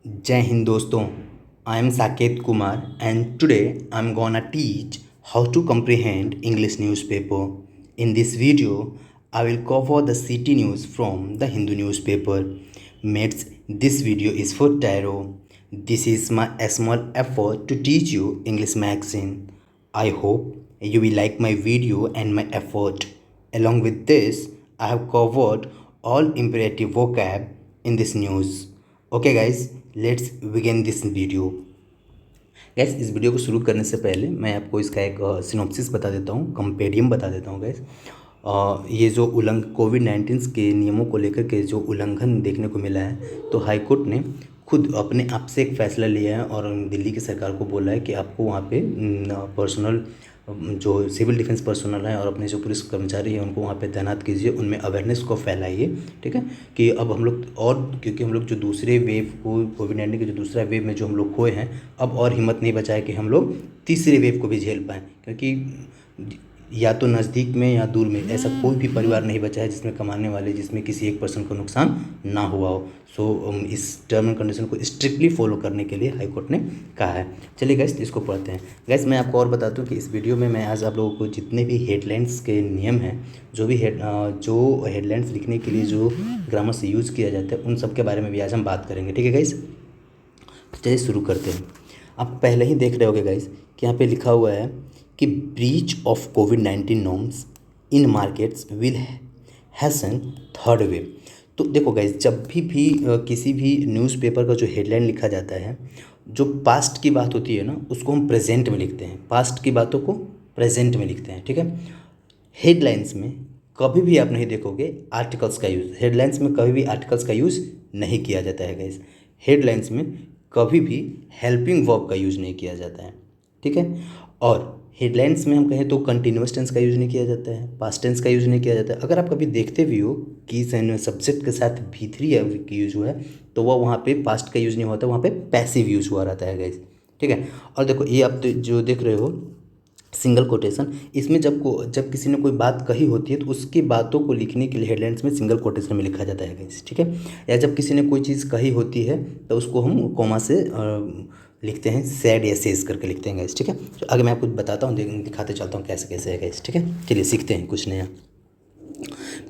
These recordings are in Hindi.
Jai Hind doston, I am Saket Kumar and today I am gonna teach how to comprehend English newspaper. In this video, I will cover the city news from the Hindu newspaper. Mates, this video is for Tyro. This is my small effort to teach you English magazine. I hope you will like my video and my effort. Along with this, I have covered all imperative vocab in this news. Okay guys, let's begin this video. Gas, इस वीडियो को शुरू करने से पहले मैं आपको इसका एक सिनॉप्सिस बता देता हूँ, कंपेरियम बता देता हूँ गैस। ये जो कोविड-19 के नियमों को लेकर के जो उल्लंघन देखने को मिला है, तो हाई कोर्ट ने खुद अपने आप से एक फ़ैसला लिया है और दिल्ली की सरकार को बोला है कि आपको वहाँ पे पर्सनल जो सिविल डिफेंस पर्सनल है और अपने जो पुलिस कर्मचारी हैं उनको वहाँ पे तैनात कीजिए, उनमें अवेयरनेस को फैलाइए। ठीक है कि अब हम लोग और क्योंकि हम लोग जो दूसरे वेव को कोविड-19 के जो दूसरा वेव में जो हम लोग खोए हैं, अब और हिम्मत नहीं बचा है कि हम लोग तीसरे वेव को भी झेल पाएँ, क्योंकि या तो नज़दीक में या दूर में ऐसा कोई भी परिवार नहीं बचा है जिसमें कमाने वाले जिसमें किसी एक पर्सन को नुकसान ना हुआ हो। सो इस टर्म एंड कंडीशन को स्ट्रिक्टली फॉलो करने के लिए हाई कोर्ट ने कहा है। चलिए गैस, इसको पढ़ते हैं। गैस, मैं आपको और बता दूं कि इस वीडियो में मैं आज आप लोगों को जितने भी हेडलाइंस के नियम हैं, जो हेडलाइंस लिखने के लिए जो ग्रामर से यूज़ किया जाता है, उन सब के बारे में भी आज हम बात करेंगे। ठीक है गाइस, चलिए शुरू करते हैं। आप पहले ही देख रहे होगे गाइस कि यहाँ पे लिखा हुआ है कि breach of covid norms in markets will Hesson third wave. तो देखो गाइस, जब भी किसी भी न्यूज़पेपर का जो हेडलाइन लिखा जाता है, जो पास्ट की बात होती है ना, उसको हम प्रेजेंट में लिखते हैं। पास्ट की बातों को प्रेजेंट में लिखते हैं। ठीक है, हेडलाइंस में कभी भी आप नहीं देखोगे आर्टिकल्स का यूज़। हेडलाइंस में कभी भी आर्टिकल्स का यूज़ नहीं किया जाता है गाइस। हेडलाइंस में कभी भी हेल्पिंग वर्ब का यूज़ नहीं किया जाता है। ठीक है, और हेडलाइंस में हम कहें तो कंटिन्यूअस टेंस का यूज़ नहीं किया जाता है, पास्ट टेंस का यूज़ नहीं किया जाता है। अगर आप कभी देखते भी हो कि सब्जेक्ट के साथ V3 यूज़ हुआ है, तो वह वहाँ पे पास्ट का यूज़ नहीं होता, वहाँ पे पैसिव यूज़ हुआ रहता है गाइस। ठीक है, और देखो ये आप जो देख रहे हो सिंगल कोटेशन, इसमें जब किसी ने कोई बात कही होती है तो उसकी बातों को लिखने के लिए हेडलाइंस में सिंगल कोटेशन में लिखा जाता है गाइस। ठीक है, या जब किसी ने कोई चीज़ कही होती है तो उसको हम कॉमा से लिखते हैं, सैड या सेज करके लिखते हैं गाइस। ठीक है, तो आगे मैं आपको बताता हूँ, दिखाते चलता हूँ कैसे कैसे है गाइस। ठीक है, चलिए सीखते हैं कुछ नया।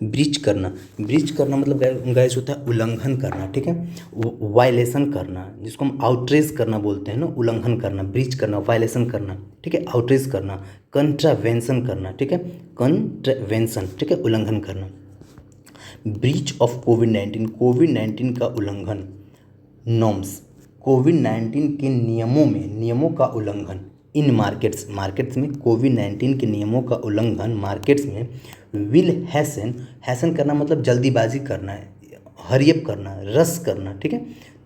ब्रीच करना मतलब गाइस होता है उल्लंघन करना। ठीक है, वायलेशन करना, जिसको हम आउटरेज करना बोलते हैं ना, उल्लंघन करना, ब्रीच करना, वायलेशन करना। ठीक है, आउटरेज करना, कंट्रावेंशन करना। ठीक है, कंट्रावेंशन, ठीक है, उल्लंघन करना। ब्रीच ऑफ कोविड-19 का उल्लंघन। नॉर्म्स, कोविड-19 के नियमों का उल्लंघन। इन मार्केट्स में कोविड-19 के नियमों का उल्लंघन मार्केट्स में विल हैसन करना मतलब जल्दीबाजी करना है, हरियप करना, रस करना। ठीक है,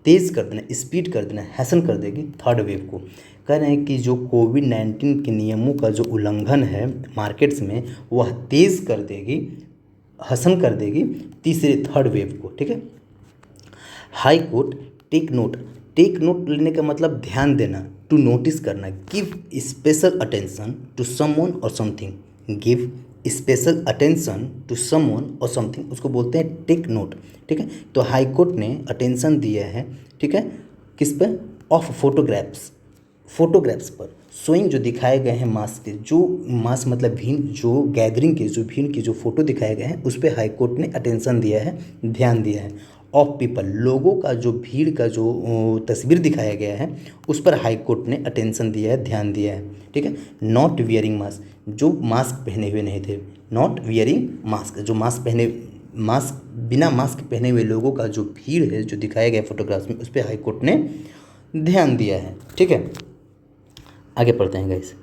तेज़ कर देना, स्पीड कर देना, हैसन कर देगी थर्ड वेव को। कह रहे हैं कि जो कोविड-19 के नियमों का जो उल्लंघन है मार्केट्स में, वह तेज़ कर देगी, हसन कर देगी तीसरे थर्ड वेव को। ठीक है, हाई कोर्ट टेक नोट लेने का मतलब ध्यान देना, टू नोटिस करना, give special attention to someone और something. Give special attention to someone और समथिंग, उसको बोलते हैं टेक नोट। ठीक है, तो हाई कोर्ट ने अटेंशन दिया है, ठीक है, किस पर, ऑफ फोटोग्राफ्स पर, शोइंग जो दिखाए गए हैं मास के, जो मास मतलब भीड़, जो गैदरिंग के, जो भीड़ की जो फोटो दिखाए गए हैं, उस पर हाई कोर्ट ने अटेंशन दिया है, ध्यान दिया है। ऑफ पीपल, लोगों का जो भीड़ का जो तस्वीर दिखाया गया है, उस पर हाई कोर्ट ने अटेंशन दिया है, ध्यान दिया है। ठीक है, नॉट वियरिंग मास्क, जो मास्क पहने हुए नहीं थे, नॉट वियरिंग मास्क, जो बिना मास्क पहने हुए लोगों का जो भीड़ है जो दिखाया गया फोटोग्राफ्स में, उस पर हाई कोर्ट ने ध्यान दिया है। ठीक है, आगे पढ़ते हैं गाइस।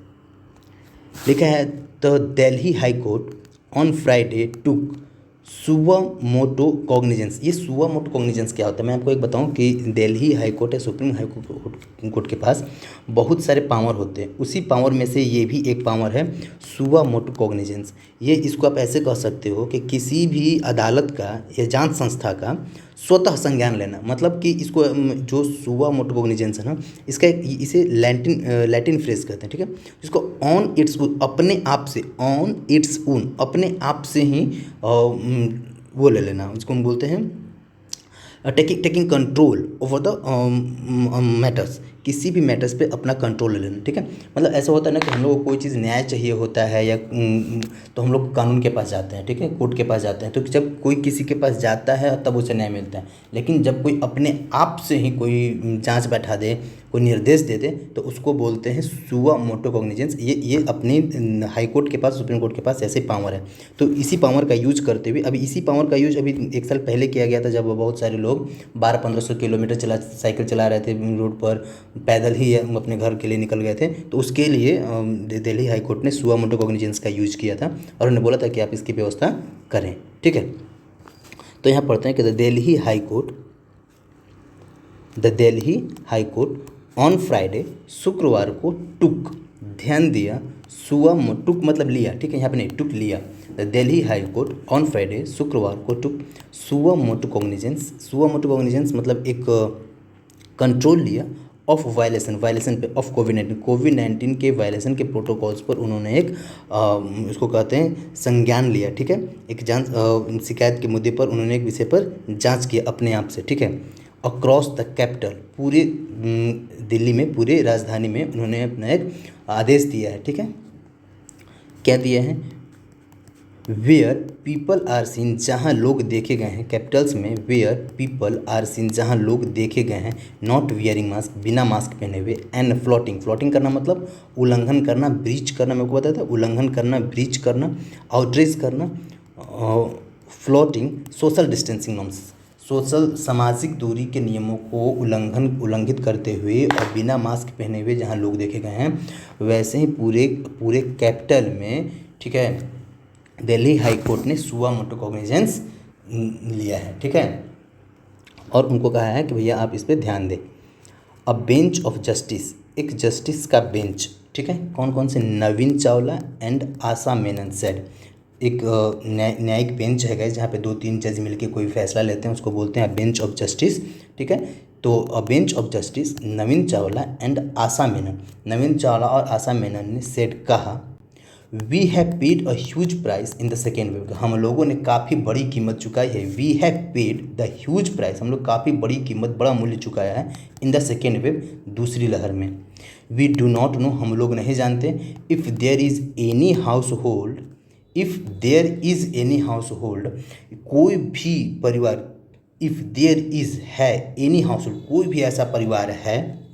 लिखा है the Delhi high court on Friday took suo motu cognizance. ये सुवामोटो कॉग्निजेंस क्या होता है, मैं आपको एक बताऊं कि दिल्ली हाई कोर्ट या सुप्रीम कोर्ट के पास बहुत सारे पावर होते हैं, उसी पावर में से ये भी एक पावर है सुवामोटो कॉग्निजेंस। ये इसको आप ऐसे कह सकते हो कि किसी भी अदालत का या जांच संस्था का स्वतः संज्ञान लेना, मतलब कि इसको जो सुवामोटो कॉग्निजेंस है ना, इसे लैटिन फ्रेज कहते हैं। ठीक है, इसको ऑन इट्स अपने आप से, ऑन इट्स ओन, अपने आप से ही वो ले लेना, इसको हम बोलते हैं taking control over the matters, किसी भी मैटर्स पे अपना कंट्रोल ले लेना, ठीक है। मतलब ऐसा होता है ना कि हम लोग को कोई चीज़ न्याय चाहिए होता है या तो हम लोग कानून के पास जाते हैं, ठीक है, कोर्ट के पास जाते हैं। तो जब कोई किसी के पास जाता है तब उसे न्याय मिलता है, लेकिन जब कोई अपने आप से ही कोई जांच बैठा दे, कोई निर्देश दे दे, तो उसको बोलते हैं सुआ मोटो कॉग्निजेंस। ये अपनी हाई कोर्ट के पास, सुप्रीम कोर्ट के पास ऐसे पावर है। तो इसी पावर का यूज करते हुए, अभी इसी पावर का यूज अभी 1 साल पहले किया गया था, जब बहुत सारे लोग 1200-1500 किलोमीटर साइकिल चला रहे थे रोड पर, पैदल ही अपने घर के लिए निकल गए थे। तो उसके लिए दिल्ली हाई कोर्ट ने सुआ मोटो कॉग्निजेंस का यूज किया था और उन्होंने बोला था कि आप इसकी व्यवस्था करें, ठीक है। तो यहाँ पढ़ते हैं कि the Delhi high court on Friday, शुक्रवार को टुक, ध्यान दिया, टुक मतलब लिया, ठीक है, यहाँ पे नहीं, टुक लिया। The Delhi high court on Friday, शुक्रवार को टुक सुआ मोटो कॉग्निजेंस मतलब एक कंट्रोल लिया ऑफ वायलेशन पे ऑफ कोविड-19 के वायलेशन के प्रोटोकॉल्स पर उन्होंने एक उसको कहते हैं संज्ञान लिया, ठीक है। एक जांच शिकायत के मुद्दे पर उन्होंने एक विषय पर जांच किया अपने आप से, ठीक है। अक्रॉस द कैपिटल, पूरे दिल्ली में, पूरे राजधानी में उन्होंने अपना एक आदेश दिया है, ठीक है। क्या दिया है? वेयर पीपल आर सीन, जहाँ लोग देखे गए हैं, कैपिटल्स में, वेयर पीपल आर सीन, जहाँ लोग देखे गए हैं, नॉट वियरिंग मास्क, बिना मास्क पहने हुए, एंड फ्लोटिंग करना मतलब उल्लंघन करना, ब्रीच करना, मेरे को बताया था, उल्लंघन करना, ब्रीच करना, आउटरीच करना, फ्लोटिंग सोशल डिस्टेंसिंग नॉर्म्स, सामाजिक दूरी के नियमों को उल्लंघित करते हुए और बिना मास्क पहने हुए जहाँ लोग देखे गए हैं, वैसे ही पूरे कैपिटल में, ठीक है, दिल्ली हाई कोर्ट ने सुआ मोटो कॉग्निजेंस लिया है, ठीक है। और उनको कहा है कि भैया आप इस पर ध्यान दें। अ बेंच ऑफ जस्टिस, एक जस्टिस का बेंच, ठीक है, कौन कौन से? Naveen Chawla and Asha Menon said. एक न्यायिक बेंच है गाइस, जहाँ पे 2-3 जज मिलकर कोई फैसला लेते हैं, उसको बोलते हैं बेंच ऑफ जस्टिस, ठीक है। तो a bench of justice Naveen Chawla and Asha Menon, Naveen Chawla और आशा मेनन ने सेड कहा, we have paid a huge price in the second wave, हम लोगों ने काफ़ी बड़ी कीमत चुकाई है। We have paid the huge price, हम लोग काफ़ी बड़ी कीमत, बड़ा मूल्य चुकाया है, इन द सेकेंड वेव, दूसरी लहर में। वी डू नॉट नो, हम लोग नहीं जानते, if there is any household, कोई भी परिवार, इफ़ देयर इज़ है एनी हाउस होल्ड, कोई भी ऐसा परिवार है,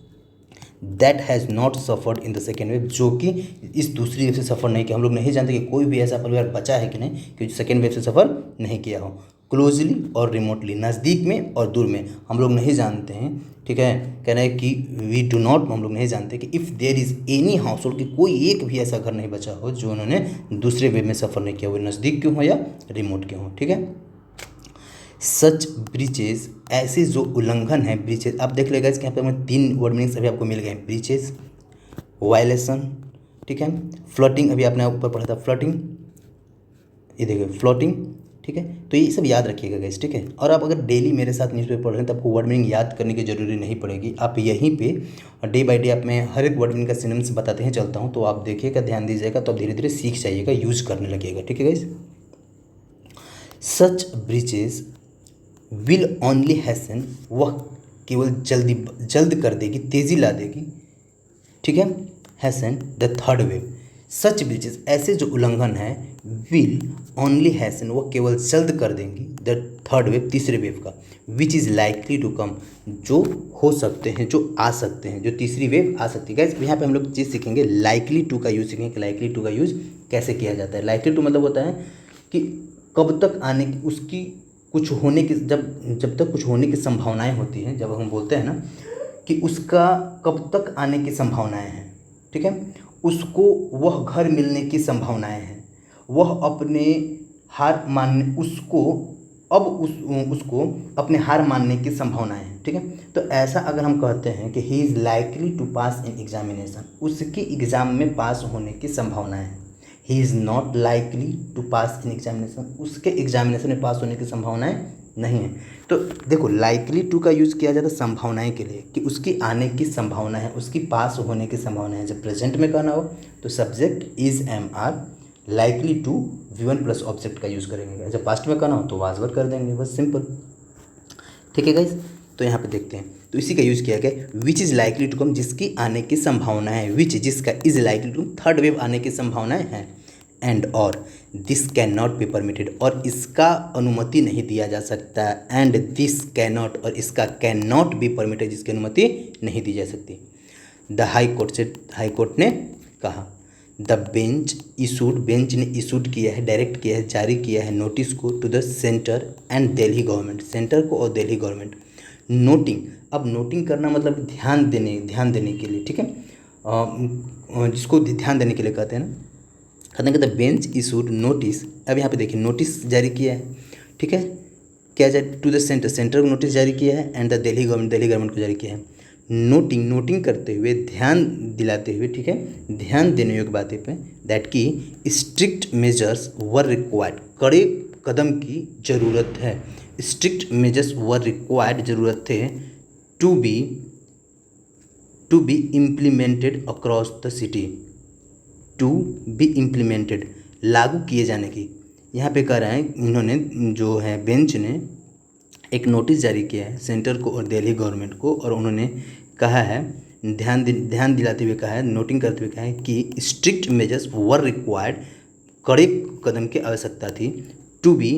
that has not suffered in the second wave, जो कि इस दूसरी वेव से सफ़र नहीं किया। हम लोग नहीं जानते कि कोई भी ऐसा परिवार बचा है कि नहीं कि सेकेंड वेव से सफ़र नहीं किया हो। क्लोजली और रिमोटली, नज़दीक में और दूर में, हम लोग नहीं जानते हैं, ठीक है। कह रहे हैं कि वी डू नॉट, हम लोग नहीं जानते कि if there is any household, कि कोई एक भी ऐसा घर नहीं बचा हो जो उन्होंने दूसरे वेव में सफ़र नहीं किया हो, नज़दीक क्यों हो या रिमोट क्यों हो, ठीक है। सच ब्रीचेज, ऐसे जो उल्लंघन है, ब्रीचेज आप देख लेगा, इसके यहाँ पे हमें 3 वर्ड मीनिंग्स अभी आपको मिल गए हैं, ब्रीचेज, वायलेशन, ठीक है, फ्लटिंग, अभी आपने ऊपर पढ़ा था फ्लटिंग, ये देखिए फ्लोटिंग, ठीक है। तो ये सब याद रखिएगा गाइस, ठीक है। और आप अगर डेली मेरे साथ न्यूज़पेपर पढ़ रहे हैं तो आपको वर्ड मीनिंग याद करने की जरूरी नहीं पड़ेगी, आप यहीं पे डे बाय डे आप मैं हर एक वर्ड मीनिंग का सिनोनिम्स बताते हैं चलता हूँ, तो आप देखिएगा, ध्यान दीजिएगा, तो आप धीरे धीरे सीख जाइएगा, यूज़ करने लगिएगा, ठीक है guys. Such breaches will only Hesson, वह केवल जल्द कर देगी, तेज़ी ला देगी, ठीक है, Hesson the third wave. Such breaches, ऐसे जो उल्लंघन है, विल ओनली हैसन, वह केवल जल्द कर देंगी, द थर्ड वेव, तीसरे वेव का, which is likely to come, जो हो सकते हैं, जो आ सकते हैं, जो तीसरी वेव आ सकती है। गाइस यहाँ पे हम लोग चीज़ सीखेंगे, लाइकली टू का यूज़ सीखेंगे कि लाइकली टू का यूज़ कैसे किया जाता है। लाइकली टू मतलब होता है कि कब तक आने की, उसकी कुछ होने की, जब तक कुछ होने की संभावनाएं होती हैं, जब हम बोलते हैं ना कि उसका कब तक आने की संभावनाएं हैं, ठीक है, उसको वह घर मिलने की संभावनाएं हैं, वह अपने हार मानने, उसको अपने हार मानने की संभावनाएं हैं, ठीक है। तो ऐसा अगर हम कहते हैं कि he is likely to pass in examination, उसकी एग्ज़ाम में पास होने की संभावनाएं हैं। He is not likely to pass in examination, उसके एग्जामिनेशन में पास होने की संभावनाएं नहीं है। तो देखो, लाइकली टू का यूज़ किया जाता है संभावनाएं के लिए, कि उसकी आने की संभावना है, उसकी पास होने की संभावना है। जब प्रेजेंट में कहना हो तो subject is am are, likely to V1 plus object का यूज़ करेंगे। जब पास्ट में कहना हो तो वाज वर कर देंगे, बस सिंपल। ठीक है गाइस, तो यहाँ पे देखते हैं, तो इसी का यूज़ किया गया which is likely to come, जिसकी आने की संभावना है, विच जिसका is likely to come, third wave आने की संभावनाएं हैं, एंड और this can not be permitted, और इसका अनुमति नहीं दिया जा सकता, एंड दिस कैन नॉट, और इसका कैन नॉट बी परमिटेड, जिसकी अनुमति नहीं दी जा सकती। द हाई कोर्ट ने कहा, द बेंच इशूड, बेंच ने इशूड किया है, डायरेक्ट किया है, जारी किया है नोटिस को to the centre and Delhi government, centre को और दिल्ली गवर्नमेंट। नोटिंग, अब नोटिंग करना मतलब ध्यान देने के लिए, ठीक है, जिसको ध्यान देने के लिए कहते हैं ना, कहते हैं कि द बेंच इशूड नोटिस, अब यहाँ पे देखिए नोटिस जारी किया है, ठीक है, क्या जारी, टू द सेंटर, सेंटर को नोटिस जारी किया है, एंड द दिल्ली गवर्नमेंट को जारी किया है। नोटिंग करते हुए, ध्यान दिलाते हुए, ठीक है, ध्यान देने योग्य बातें पे, दैट की स्ट्रिक्ट मेजर्स वर रिक्वायर्ड, कड़े कदम की ज़रूरत है, स्ट्रिक्ट मेजर्स वर रिक्वायर्ड, ज़रूरत थे, to be implemented across the city, to be implemented, लागू किए जाने की। यहाँ पे कह रहे हैं, इन्होंने जो है बेंच ने एक नोटिस जारी किया है सेंटर को और दिल्ली गवर्नमेंट को, और उन्होंने कहा है, ध्यान दिलाते हुए कहा है, नोटिंग करते हुए कहा है कि स्ट्रिक्ट मेजर्स वर रिक्वायर्ड, कड़े कदम की आवश्यकता थी, टू बी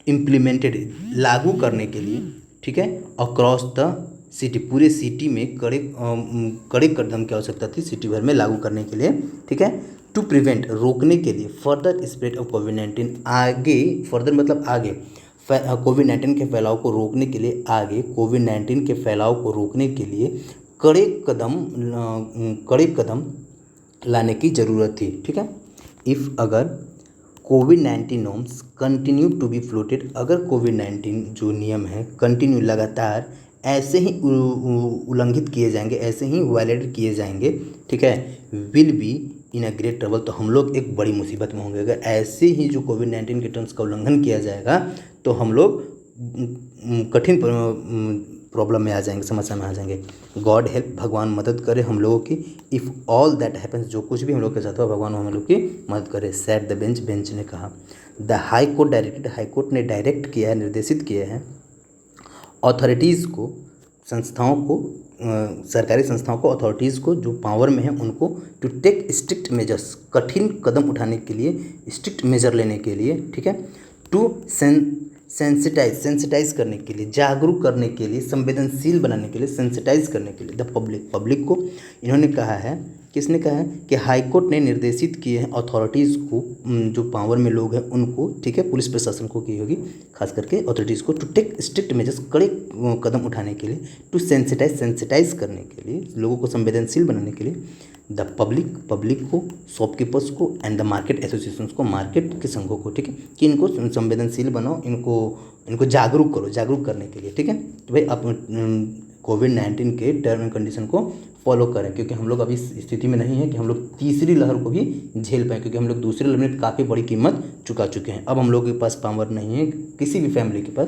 इम्प्लीमेंटेड, लागू करने के लिए, ठीक है, अक्रॉस द सिटी, पूरे सिटी में कड़े कदम की आवश्यकता थी, सिटी भर में लागू करने के लिए, ठीक है, टू प्रिवेंट, रोकने के लिए, फर्दर स्प्रेड ऑफ कोविड-19, आगे, फर्दर मतलब आगे, कोविड-19 के फैलाव को रोकने के लिए, आगे कोविड-19 के फैलाव को रोकने के लिए कड़े कदम लाने की ज़रूरत थी, ठीक है। इफ़, अगर कोविड-19 norms continue to be floated, अगर कोविड-19 जो नियम है कंटिन्यू, लगातार ऐसे ही उल्लंघित किए जाएंगे, ऐसे ही वायलेट किए जाएंगे, ठीक है, will be in a great trouble, तो हम लोग एक बड़ी मुसीबत में होंगे। अगर ऐसे ही जो कोविड-19 के टर्म्स का उल्लंघन किया जाएगा तो हम लोग कठिन प्रॉब्लम में आ जाएंगे, समस्या में आ जाएंगे। गॉड हेल्प, भगवान मदद करे हम लोगों की, इफ़ ऑल दैट हैपन्स, जो कुछ भी हम लोग के साथ हुआ भगवान हम लोग की मदद करे, सेड द बेंच, बेंच ने कहा। The high court directed, high court ने डायरेक्ट किया है, निर्देशित किया है, अथॉरिटीज़ को, संस्थाओं को, सरकारी संस्थाओं को, अथॉरिटीज़ को जो पावर में है उनको, टू टेक स्ट्रिक्ट मेजर्स, कठिन कदम उठाने के लिए, स्ट्रिक्ट मेजर लेने के लिए, ठीक है, टू सेंसिटाइज करने के लिए, जागरूक करने के लिए, संवेदनशील बनाने के लिए, सेंसिटाइज करने के लिए, द पब्लिक को इन्होंने कहा है, किसने कहा है कि हाई कोर्ट ने निर्देशित किए हैं अथॉरिटीज़ को, जो पावर में लोग हैं उनको, ठीक है, पुलिस प्रशासन को की होगी, खास करके अथॉरिटीज़ को, टू टेक स्ट्रिक्ट मेजर्स, कड़े कदम उठाने के लिए, टू सेंसिटाइज करने के लिए, लोगों को संवेदनशील बनाने के लिए, द पब्लिक को, शॉपकीपर्स को, एंड द मार्केट एसोसिएशंस को, मार्केट के संघों को, ठीक है, कि इनको संवेदनशील बनाओ, इनको जागरूक करो, जागरूक करने के लिए, ठीक है, तो भाई आप कोविड-19 के टर्म एंड कंडीशन को फॉलो करें, क्योंकि हम लोग अभी इस स्थिति में नहीं है कि हम लोग तीसरी लहर को भी झेल पाएँ, क्योंकि हम लोग दूसरी लहर में काफ़ी बड़ी कीमत चुका चुके हैं। अब हम लोग के पास पावर नहीं है, किसी भी फैमिली के पास,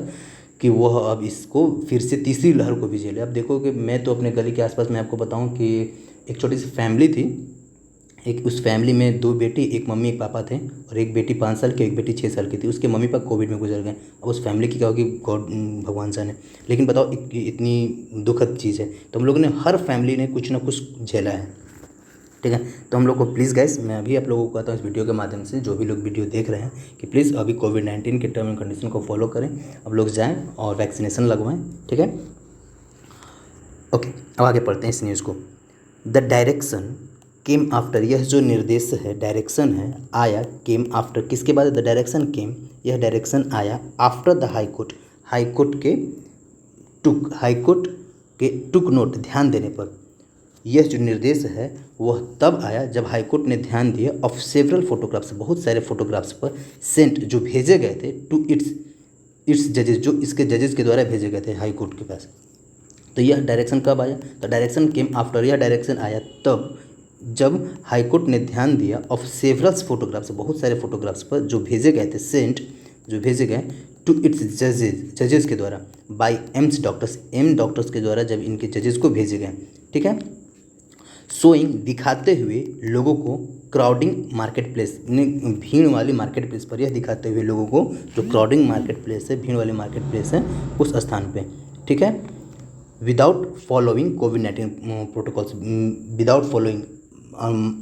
कि वह अब इसको फिर से तीसरी लहर को भी झेले। अब देखो कि मैं तो अपने गली के आसपास, मैं आपको बताऊं कि एक छोटी सी फैमिली थी, एक उस फैमिली में 2 बेटी, एक मम्मी एक पापा थे, और एक बेटी 5 साल की, एक बेटी 6 साल की थी। उसके मम्मी पापा कोविड में गुजर गए। अब उस फैमिली की क्या होगी, गॉड, भगवान जाने। लेकिन बताओ इतनी दुखद चीज़ है, तो हम लोगों ने, हर फैमिली ने कुछ ना कुछ झेला है, ठीक है। तो हम लोग को प्लीज़ गाइस, मैं अभी आप लोगों को कहता हूँ इस वीडियो के माध्यम से, जो भी लोग वीडियो देख रहे हैं, कि प्लीज़ अभी कोविड-19 के टर्म एंड कंडीशन को फॉलो करें, अब लोग जाएँ और वैक्सीनेशन लगवाएँ, ठीक है। ओके, अब आगे पढ़ते हैं इस न्यूज़ को। द डायरेक्शन केम आफ्टर, यह जो निर्देश है, डायरेक्शन है, आया, केम आफ्टर, किसके बाद, द डायरेक्शन केम, यह डायरेक्शन आया, after the high court, high court के टुक नोट, ध्यान देने पर। यह जो निर्देश है वह तब आया जब हाई कोर्ट ने ध्यान दिया, ऑफ सेवरल फोटोग्राफ्स, बहुत सारे फोटोग्राफ्स पर, सेंट, जो भेजे गए थे, टू इट्स जजेस, जो इसके जजेस के द्वारा भेजे गए थे हाई कोर्ट के पास। तो यह डायरेक्शन कब आया, तो डायरेक्शन केम आफ्टर, यह डायरेक्शन आया तब जब हाई कोर्ट ने ध्यान दिया, ऑफ सेवरल्स फोटोग्राफ्स, बहुत सारे फोटोग्राफ्स पर, जो भेजे गए थे, सेंट, जो भेजे गए, टू इट्स जजेस के द्वारा, बाय एम्स डॉक्टर्स के द्वारा, जब इनके जजेस को भेजे गए, ठीक है, शोइंग, दिखाते हुए लोगों को, क्राउडिंग मार्केट प्लेस, भीड़ वाली मार्केट प्लेस पर, यह दिखाते हुए लोगों को जो क्राउडिंग मार्केट प्लेस है, भीड़ वाली मार्केट प्लेस है, उस स्थान पे, ठीक है, विदाउट फॉलोइंग कोविड-19 प्रोटोकॉल्स, विदाउट फॉलोइंग,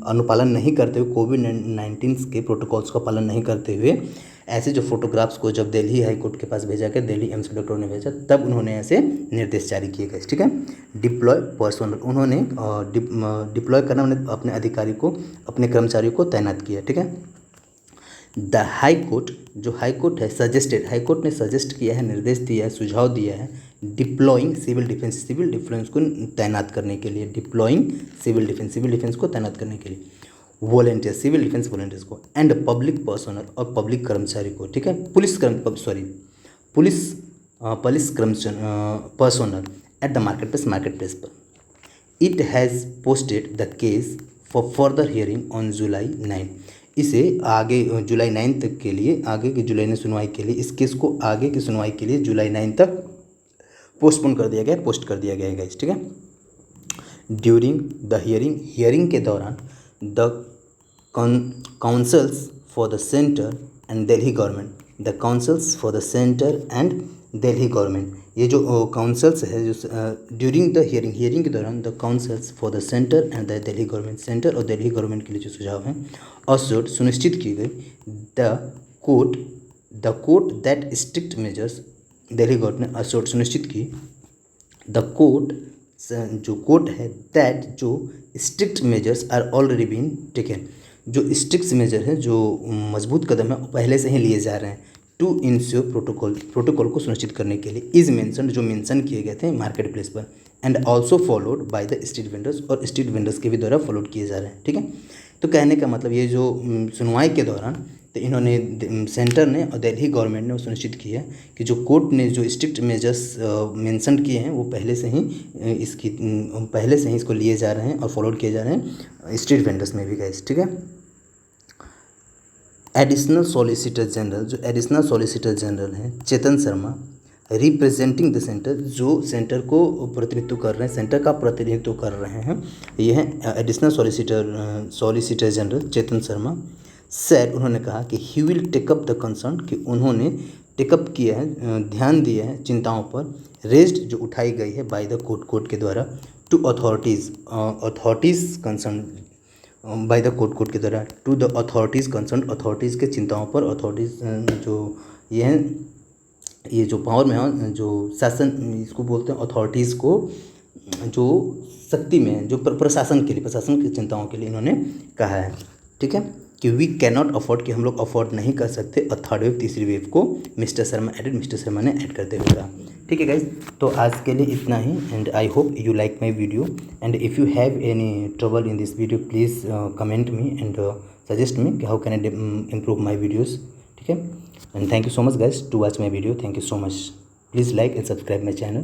अनुपालन नहीं करते हुए, कोविड-19 के प्रोटोकॉल्स का पालन नहीं करते हुए ऐसे जो फोटोग्राफ्स को जब दिल्ली हाई कोर्ट के पास भेजा गया, दिल्ली एम्स के डॉक्टरों ने भेजा, तब उन्होंने ऐसे निर्देश जारी किए गए, ठीक है। डिप्लॉय पर्सोनल, उन्होंने डिप्लॉय करना, उन्होंने अपने अधिकारी को, अपने कर्मचारियों को तैनात किया, ठीक है। द हाई कोर्ट, जो हाई कोर्ट है, सजेस्टेड, हाई कोर्ट ने सजेस्ट किया है, निर्देश दिया है, सुझाव दिया है, deploying civil defence, civil defence को तैनात करने के लिए, deploying civil defence, civil defence को तैनात करने के लिए, वॉलेंटियर, सिविल डिफेंस वॉलेंटियर्स को, एंड पब्लिक पर्सनल, और पब्लिक कर्मचारी को, ठीक है, police personnel at the market place पर। It has posted the case for further hearing on July 9, इसे आगे जुलाई 9 तक के लिए, आगे की जुलाई में सुनवाई के लिए, इस केस को आगे की सुनवाई के लिए जुलाई 9 तक पोस्टपोन कर दिया गया, पोस्ट कर दिया गया है गाइस, ठीक है। ड्यूरिंग द हियरिंग के दौरान the councils for the centre and Delhi government, the councils for the centre and Delhi government, ये जो काउंसल्स है, जो ड्यूरिंग द हियरिंग के दौरान the councils for the centre and the Delhi government, centre और दिल्ली गवर्नमेंट के लिए जो सुझाव हैं, असोर्ट, सुनिश्चित की गई, the court that strict measures, Delhi government ने असोर्ट, सुनिश्चित की, द कोर्ट, जो कोर्ट है, दैट, जो strict measures are already been taken, जो स्ट्रिक्ट मेजर है, जो मजबूत कदम है, पहले से ही लिए जा रहे हैं, टू इंश्योर प्रोटोकॉल को सुनिश्चित करने के लिए, इज मेंशन, जो मेंशन किए गए थे मार्केट प्लेस पर, and also followed by the street vendors, और स्ट्रीट वेंडर्स के भी द्वारा फॉलोड किए जा रहे हैं, ठीक है। तो कहने का मतलब ये जो सुनवाई के दौरान, तो इन्होंने, सेंटर ने और दिल्ली गवर्नमेंट ने वो सुनिश्चित किया कि जो कोर्ट ने जो स्ट्रिक्ट मेजर्स मेंशन किए हैं, वो पहले से ही इसको लिए जा रहे हैं और फॉलोड किए जा रहे हैं स्ट्रीट वेंडर्स में भी गाइस, ठीक है। एडिशनल सॉलिसिटर जनरल हैं Chetan Sharma, representing the centre, जो सेंटर को प्रतिनिधित्व कर रहे हैं, सेंटर का प्रतिनिधित्व कर रहे हैं, ये हैं additional solicitor general Chetan Sharma, sir, उन्होंने कहा कि he will take up the concern, कि उन्होंने टेकअप किया है, ध्यान दिया है चिंताओं पर, रेज्ड, जो उठाई गई है, बाय द कोर्ट के द्वारा, to authorities concern, by the court के द्वारा, to the authorities concern, authorities के चिंताओं पर, अथॉरिटीज़ जो ये हैं, ये जो पावर में है, जो शासन, इसको बोलते हैं अथॉरिटीज़ को, जो शक्ति में है, जो प्रशासन की चिंताओं के लिए इन्होंने कहा है, ठीक है, कि वी कैनॉट अफोर्ड, कि हम लोग अफोर्ड नहीं कर सकते थर्ड वेव, तीसरी वेव को, मिस्टर शर्मा ने ऐड करते हुए कहा, ठीक है गाइज। तो आज के लिए इतना ही, and I hope you like my video, and if you have any trouble in this video, please comment me and suggest me कि how can I improve my videos, ठीक है। And thank you so much guys to watch my video, thank you so much, please like and subscribe my channel.